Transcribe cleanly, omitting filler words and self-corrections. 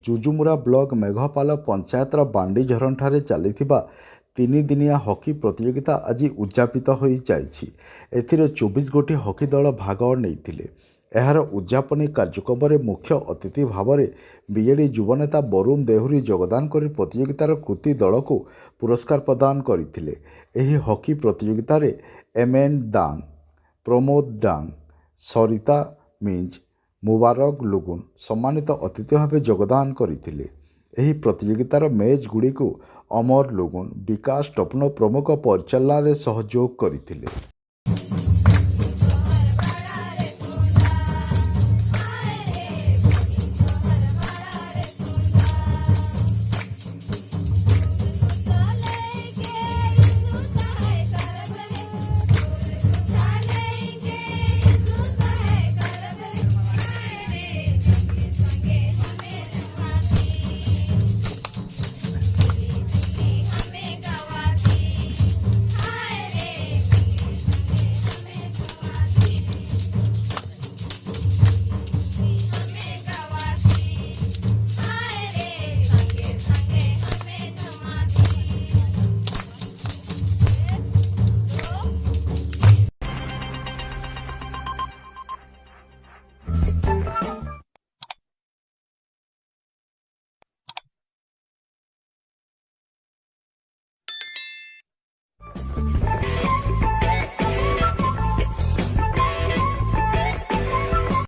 Jujumura block ମେଘପାଲ ପଞ୍ଚାୟତର ବାଣ୍ଡିଝରଣଠାରେ ଚାଲିଥିବା 3 ଦିନିଆ ହକି ପ୍ରତିଯୋଗିତା ଆଜି ଉଦ୍ଯାପିତ ହୋଇଯାଇଛି। ଏଥିରେ 24 ଗୋଟି ହକି ଦଳ ଭାଗ ନେଇଥିଲେ। ଏହାର ଉଦ୍ଯାପନୀ କାର୍ଯ୍ୟକ୍ରମରେ ମୁଖ୍ୟ ଅତିଥି ଭାବରେ ବିଜେଡି ଯୁବନେତା ବରୁଣ ଦେହୁରୀ ଯୋଗଦାନ କରି ପ୍ରତିଯୋଗିତାର କୃତୀ ଦଳକୁ ପୁରସ୍କାର ପ୍ରଦାନ କରିଥିଲେ। ଏହି ହକି ପ୍ରତିଯୋଗିତାରେ ଏମ୍ଏନ୍ ଦାଙ୍ଗ, ପ୍ରମୋଦ ଡାଙ୍ଗ, ସରିତା ମିଞ୍ଜ, ମୁବାରକ ଲୁଗୁନ ସମ୍ମାନିତ ଅତିଥି ଭାବେ ଯୋଗଦାନ କରିଥିଲେ। ଏହି ପ୍ରତିଯୋଗିତାର ମ୍ୟାଚ୍ଗୁଡ଼ିକୁ ଅମର ଲୁଗୁନ, ବିକାଶ ଟପନୋ ପ୍ରମୁଖ ପରିଚାଳନାରେ ସହଯୋଗ କରିଥିଲେ।